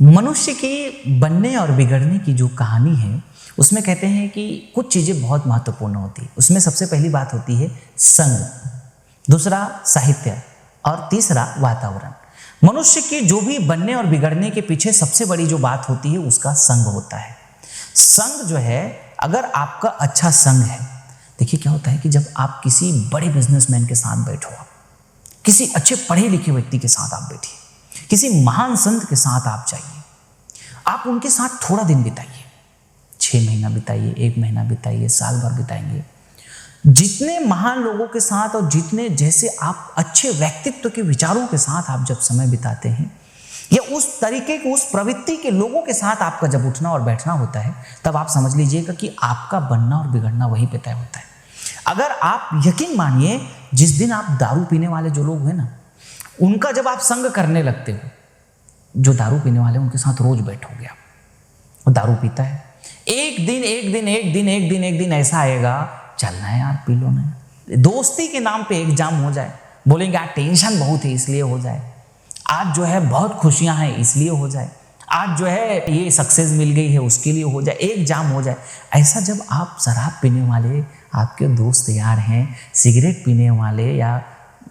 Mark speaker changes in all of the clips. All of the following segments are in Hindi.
Speaker 1: मनुष्य की बनने और बिगड़ने की जो कहानी है उसमें कहते हैं कि कुछ चीज़ें बहुत महत्वपूर्ण होती है। उसमें सबसे पहली बात होती है संग, दूसरा साहित्य और तीसरा वातावरण। मनुष्य की जो भी बनने और बिगड़ने के पीछे सबसे बड़ी जो बात होती है उसका संग होता है। संग जो है, अगर आपका अच्छा संग है, देखिए क्या होता है कि जब आप किसी बड़े बिजनेसमैन के साथ बैठो, किसी अच्छे पढ़े लिखे व्यक्ति के साथ आप बैठिए, किसी महान संत के साथ आप जाइए, आप उनके साथ थोड़ा दिन बिताइए, 6 महीना बिताइए, 1 महीना बिताइए, साल भर बिताएंगे। जितने महान लोगों के साथ और जितने जैसे आप अच्छे व्यक्तित्व के विचारों के साथ आप जब समय बिताते हैं, या उस तरीके के उस प्रवृत्ति के लोगों के साथ आपका जब उठना और बैठना होता है, तब आप समझ लीजिएगा कि आपका बनना और बिगड़ना वहीं पे तय होता है। अगर आप यकीन मानिए, जिस दिन आप दारू पीने वाले जो लोग हैं ना, उनका जब आप संग करने लगते हो, जो दारू पीने वाले उनके साथ रोज बैठोगे आप, वो दारू पीता है, एक दिन ऐसा आएगा, चलना है यार पी लो ना, दोस्ती के नाम पे एग्जाम हो जाए, बोलेंगे यार टेंशन बहुत है इसलिए हो जाए, आज जो है बहुत खुशियां हैं इसलिए हो जाए, आज जो है ये सक्सेस मिल गई है उसके लिए हो जाए, एक जाम हो जाए। ऐसा जब आप शराब पीने वाले आपके दोस्त यार हैं, सिगरेट पीने वाले या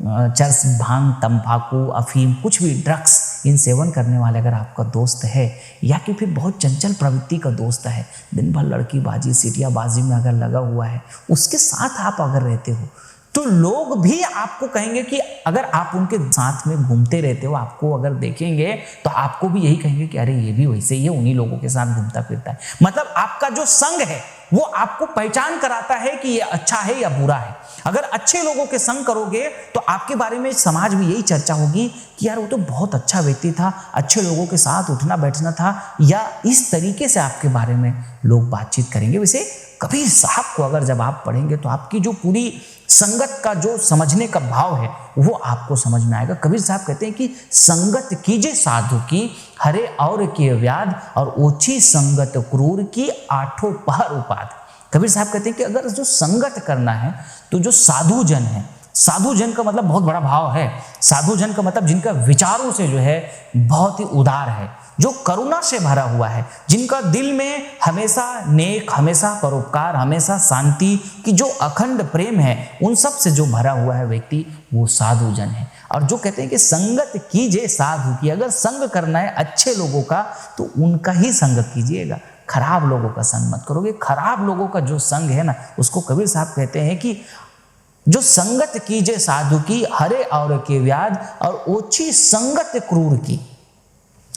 Speaker 1: चरस, भांग, तंबाकू, अफीम, कुछ भी ड्रग्स इन सेवन करने वाले अगर आपका दोस्त है, या कि फिर बहुत चंचल प्रवृत्ति का दोस्त है, दिन भर लड़की बाजी सीटियाबाजी में अगर लगा हुआ है, उसके साथ आप अगर रहते हो, तो लोग भी आपको कहेंगे कि अगर आप उनके साथ में घूमते रहते हो, आपको अगर देखेंगे तो आपको भी यही कहेंगे कि अरे ये भी वैसे ही है, उन्हीं लोगों के साथ घूमता फिरता है। मतलब आपका जो संग है वो आपको पहचान कराता है कि ये अच्छा है या बुरा है। अगर अच्छे लोगों के संग करोगे तो आपके बारे में समाज में यही चर्चा होगी कि यार वो तो बहुत अच्छा व्यक्ति था, अच्छे लोगों के साथ उठना बैठना था, या इस तरीके से आपके बारे में लोग बातचीत करेंगे। वैसे कबीर साहब को अगर जब आप पढ़ेंगे तो आपकी जो पूरी संगत का जो समझने का भाव है वो आपको समझ में आएगा। कबीर साहब कहते हैं कि संगत कीजे साधु की, हरे और के व्याध, और ओछी संगत क्रूर की, आठों पहर उपाद। कबीर साहब कहते हैं कि अगर जो संगत करना है तो जो साधु जन है, साधु जन का मतलब बहुत बड़ा भाव है, साधु जन का मतलब जिनका विचारों से जो है बहुत ही उदार है, जो करुणा से भरा हुआ है, जिनका दिल में हमेशा नेक, हमेशा परोपकार, हमेशा शांति की जो अखंड प्रेम है, उन सब से जो भरा हुआ है व्यक्ति, वो साधु जन है। और जो कहते हैं कि संगत कीजिए साधु की, अगर संग करना है अच्छे लोगों का तो उनका ही संग कीजिएगा, खराब लोगों का संग मत करोगे। खराब लोगों का जो संग है ना, उसको कबीर साहब कहते हैं कि जो संगत कीजिए साधु की, हरे और के व्याध, और ओछी संगत क्रूर की।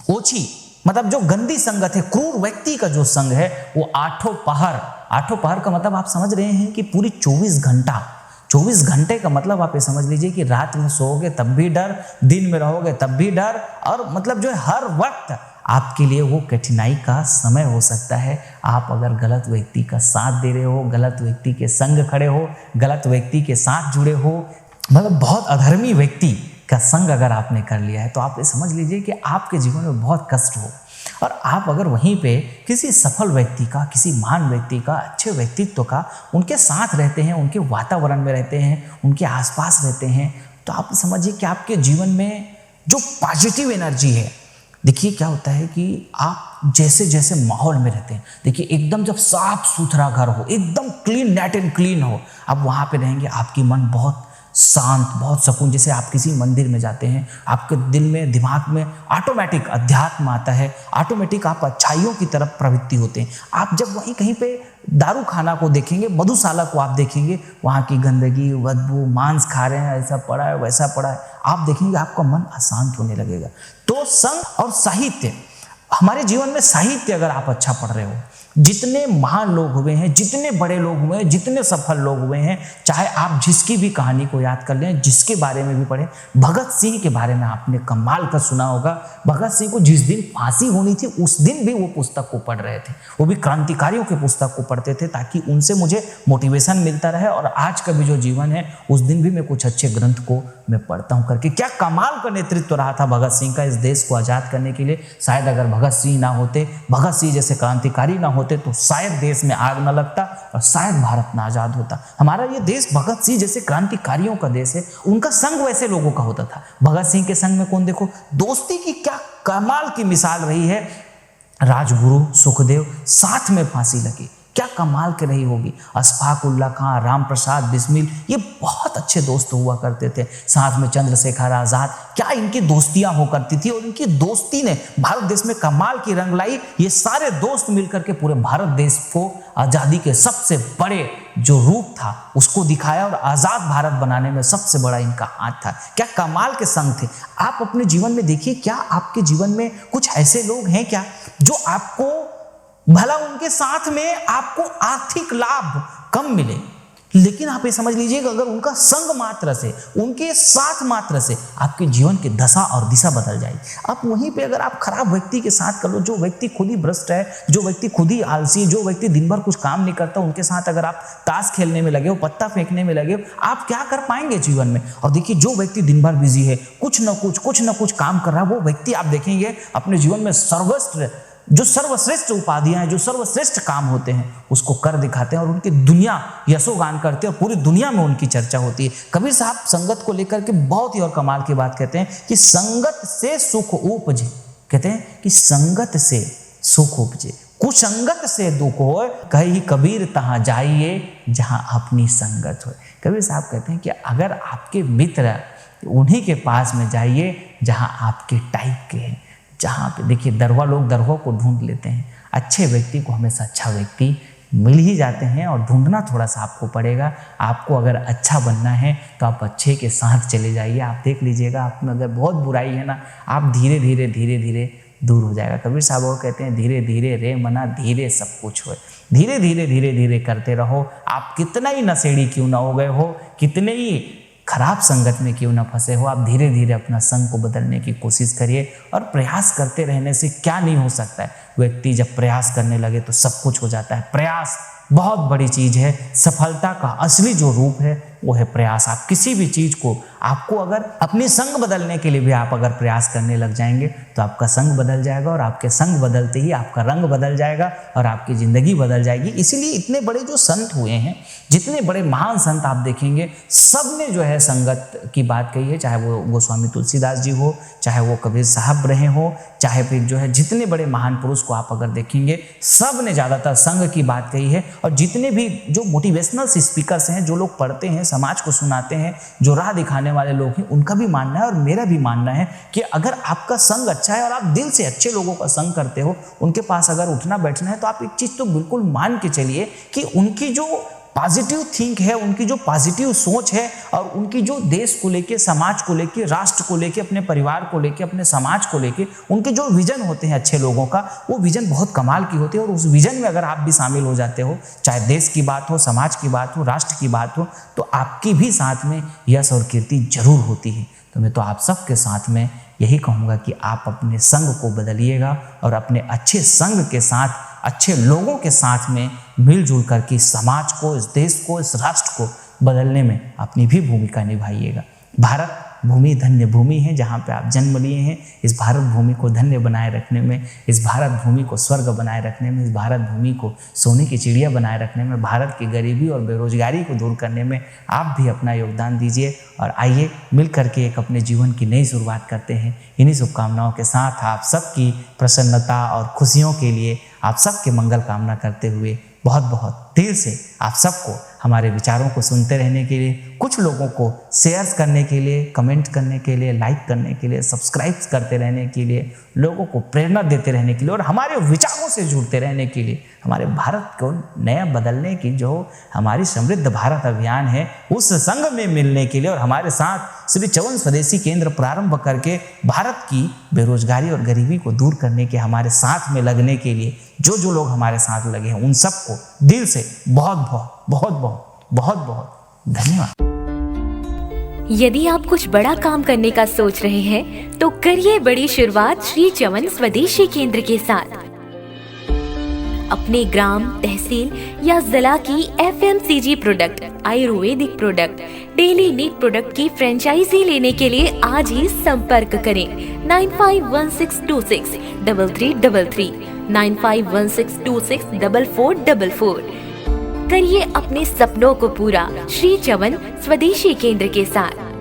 Speaker 1: ओछी मतलब जो गंदी संगत है, क्रूर व्यक्ति का जो संग है वो आठों पहर। आठों पहर का मतलब आप समझ रहे हैं कि पूरी 24 घंटा, 24 घंटे का मतलब आप ये समझ लीजिए कि रात में सोओगे तब भी डर, दिन में रहोगे तब भी डर, और मतलब जो है हर वक्त आपके लिए वो कठिनाई का समय हो सकता है। आप अगर गलत व्यक्ति का साथ दे रहे हो, गलत व्यक्ति के संग खड़े हो, गलत व्यक्ति के साथ जुड़े हो, मतलब बहुत अधर्मी व्यक्ति का संग अगर आपने कर लिया है, तो आप ये समझ लीजिए कि आपके जीवन में बहुत कष्ट हो। और आप अगर वहीं पे किसी सफल व्यक्ति का, किसी महान व्यक्ति का, अच्छे व्यक्तित्व का उनके साथ रहते हैं, उनके वातावरण में रहते हैं, उनके आसपास रहते हैं, तो आप समझिए कि आपके जीवन में जो पॉजिटिव एनर्जी है, देखिए क्या होता है कि आप जैसे जैसे माहौल में रहते हैं, देखिए एकदम जब साफ सुथरा घर हो, एकदम क्लीन, नेट एंड क्लीन हो, आप वहाँ पे रहेंगे, आपकी मन बहुत शांत, बहुत सुकून। जैसे आप किसी मंदिर में जाते हैं, आपके दिल में, दिमाग में ऑटोमेटिक अध्यात्म आता है, ऑटोमेटिक आप अच्छाइयों की तरफ प्रवृत्ति होते हैं। आप जब वहीं कहीं पे दारू खाना को देखेंगे, मधुशाला को आप देखेंगे, वहाँ की गंदगी, बदबू, मांस खा रहे हैं, ऐसा पड़ा है वैसा पड़ा है, आप देखेंगे आपका मन अशांत होने लगेगा। तो संग और साहित्य, हमारे जीवन में साहित्य अगर आप अच्छा पढ़ रहे हो, जितने महान लोग हुए हैं, जितने बड़े लोग हुए हैं, जितने सफल लोग हुए हैं, चाहे आप जिसकी भी कहानी को याद कर लें, जिसके बारे में भी पढ़ें, भगत सिंह के बारे में आपने कमाल का सुना होगा। भगत सिंह को जिस दिन फांसी होनी थी उस दिन भी वो पुस्तक को पढ़ रहे थे, वो भी क्रांतिकारियों के पुस्तक को पढ़ते थे, ताकि उनसे मुझे मोटिवेशन मिलता रहे, और आज का भी जो जीवन है उस दिन भी मैं कुछ अच्छे ग्रंथ को मैं पढ़ता हूँ करके। क्या कमाल का नेतृत्व रहा था भगत सिंह का इस देश को आज़ाद करने के लिए। शायद अगर भगत सिंह ना होते, भगत सिंह जैसे क्रांतिकारी ना होते तो शायद देश में आग न लगता और शायद भारत ना आज़ाद होता। हमारा ये देश भगत सिंह जैसे क्रांतिकारियों का देश है। उनका संग वैसे लोगों का होता था। भगत सिंह के संग में कौन, देखो दोस्ती की क्या कमाल की मिसाल रही है। राजगुरु, सुखदेव, साथ में फांसी लगी, क्या कमाल की रही होगी। अशफाक उल्ला खां, राम प्रसाद बिस्मिल, ये बहुत अच्छे दोस्त हुआ करते थे। साथ में चंद्रशेखर आज़ाद, क्या इनकी दोस्तियां हो करती थी और इनकी दोस्ती ने भारत देश में कमाल की रंग लाई। ये सारे दोस्त मिलकर के पूरे भारत देश को आज़ादी के सबसे बड़े जो रूप था उसको दिखाया और आज़ाद भारत बनाने में सबसे बड़ा इनका हाथ था। क्या कमाल के संग थे। आप अपने जीवन में देखिए, क्या आपके जीवन में कुछ ऐसे लोग हैं क्या जो आपको, भला उनके साथ में आपको आर्थिक लाभ कम मिले, लेकिन आप ये समझ लीजिएगा अगर उनका संग मात्र से, उनके साथ मात्र से आपके जीवन की दशा और दिशा बदल जाएगी। आप वहीं पे अगर आप खराब व्यक्ति के साथ कर लो, जो व्यक्ति खुद ही भ्रष्ट है, जो व्यक्ति खुद ही आलसी, जो व्यक्ति दिन भर कुछ काम नहीं करता, उनके साथ अगर आप ताश खेलने में लगे हो, पत्ता फेंकने में लगे हो, आप क्या कर पाएंगे जीवन में। और देखिए जो व्यक्ति दिन भर बिजी है, कुछ न कुछ काम कर रहा है, वो व्यक्ति आप देखेंगे अपने जीवन में जो सर्वश्रेष्ठ उपाधियां हैं, जो सर्वश्रेष्ठ काम होते हैं उसको कर दिखाते हैं और उनकी दुनिया यशोगान करते हैं और पूरी दुनिया में उनकी चर्चा होती है। कबीर साहब संगत को लेकर के बहुत ही और कमाल की बात कहते हैं कि संगत से सुख उपजे, कहते हैं कि संगत से सुख उपजे, कुसंगत से दुख हो, कही कबीर तहां जाइए जहां अपनी संगत हो। कबीर साहब कहते हैं कि अगर आपके मित्र, उन्हीं के पास में जाइए जहां आपके टाइप के हैं, जहाँ पे देखिए दरवा लोग दरवा को ढूंढ लेते हैं, अच्छे व्यक्ति को हमेशा अच्छा व्यक्ति मिल ही जाते हैं और ढूंढना थोड़ा सा आपको पड़ेगा। आपको अगर अच्छा बनना है तो आप अच्छे के साथ चले जाइए। आप देख लीजिएगा आप में अगर बहुत बुराई है ना, आप धीरे धीरे दूर हो जाएगा। कबीर साहब वो कहते हैं धीरे धीरे रे मना धीरे सब कुछ हो, धीरे धीरे करते रहो। आप कितना ही नशेड़ी क्यों ना हो गए हो, कितने ही खराब संगत में क्यों ना फंसे हो, आप धीरे धीरे अपना संग को बदलने की कोशिश करिए और प्रयास करते रहने से क्या नहीं हो सकता है। व्यक्ति जब प्रयास करने लगे तो सब कुछ हो जाता है। प्रयास बहुत बड़ी चीज है। सफलता का असली जो रूप है वो है प्रयास। आप किसी भी चीज को, आपको अगर अपनी संग बदलने के लिए भी आप अगर प्रयास करने लग जाएंगे तो आपका संग बदल जाएगा और आपके संग बदलते ही आपका रंग बदल जाएगा और आपकी जिंदगी बदल जाएगी। इसीलिए इतने बड़े जो संत हुए हैं, जितने बड़े महान संत आप देखेंगे, सब ने जो है संगत की बात कही है। चाहे वो गोस्वामी तुलसीदास जी हो, चाहे वो कबीर साहब रहे हो, चाहे फिर जो है जितने बड़े महान पुरुष को आप अगर देखेंगे, सब ने ज़्यादातर संग की बात कही है। और जितने भी जो मोटिवेशनल स्पीकर्स हैं, जो लोग पढ़ते हैं, समाज को सुनाते हैं, जो राह दिखाने वाले लोग हैं, उनका भी मानना है और मेरा भी मानना है कि अगर आपका संग अच्छा है और आप दिल से अच्छे लोगों का संग करते हो, उनके पास अगर उठना बैठना है, तो आप एक चीज़ तो बिल्कुल मान के चलिए कि उनकी जो पॉजिटिव थिंक है, उनकी जो पॉजिटिव सोच है और उनकी जो देश को लेके, समाज को लेके, राष्ट्र को लेके, अपने परिवार को लेके, अपने समाज को लेके उनके जो विजन होते हैं अच्छे लोगों का, वो विजन बहुत कमाल की होती है। और उस विजन में अगर आप भी शामिल हो जाते हो, चाहे देश की बात हो, समाज की बात हो, राष्ट्र की बात हो, तो आपकी भी साथ में यश और कीर्ति जरूर होती है। तो मैं तो आप सबके साथ में यही कहूँगा कि आप अपने संग को बदलिएगा और अपने अच्छे संग के साथ, अच्छे लोगों के साथ में मिलजुल करके समाज को, इस देश को, इस राष्ट्र को बदलने में अपनी भी भूमिका निभाइएगा। भारत भूमि धन्य भूमि है जहाँ पे आप जन्म लिए हैं। इस भारत भूमि को धन्य बनाए रखने में, इस भारत भूमि को स्वर्ग बनाए रखने में, इस भारत भूमि को सोने की चिड़िया बनाए रखने में, भारत की गरीबी और बेरोजगारी को दूर करने में आप भी अपना योगदान दीजिए। और आइए मिल करके एक अपने जीवन की नई शुरुआत करते हैं। इन्हीं शुभकामनाओं के साथ आप सबकी प्रसन्नता और खुशियों के लिए आप सबके मंगल कामना करते हुए बहुत बहुत दिल से आप सबको हमारे विचारों को सुनते रहने के लिए, कुछ लोगों को शेयर करने के लिए, कमेंट करने के लिए, लाइक करने के लिए, सब्सक्राइब करते रहने के लिए, लोगों को प्रेरणा देते रहने के लिए और हमारे विचारों से जुड़ते रहने के लिए, हमारे भारत को नया बदलने की जो हमारी समृद्ध भारत अभियान है उस संग में मिलने के लिए और हमारे साथ श्री चवन स्वदेशी केंद्र प्रारंभ करके भारत की बेरोजगारी और गरीबी को दूर करने के हमारे साथ में लगने के लिए जो लोग हमारे साथ लगे हैं, उन सबको दिल से बहुत धन्यवाद।
Speaker 2: यदि आप कुछ बड़ा काम करने का सोच रहे हैं तो करिए बड़ी शुरुआत श्री चवन स्वदेशी केंद्र के साथ। अपने ग्राम, तहसील या जिला की FMCG product, Ayurvedic product, daily need product की फ्रेंचाइजी लेने के लिए आज ही संपर्क करें 9516263333, 9516264444। करिए अपने सपनों को पूरा श्री चवन स्वदेशी केंद्र के साथ।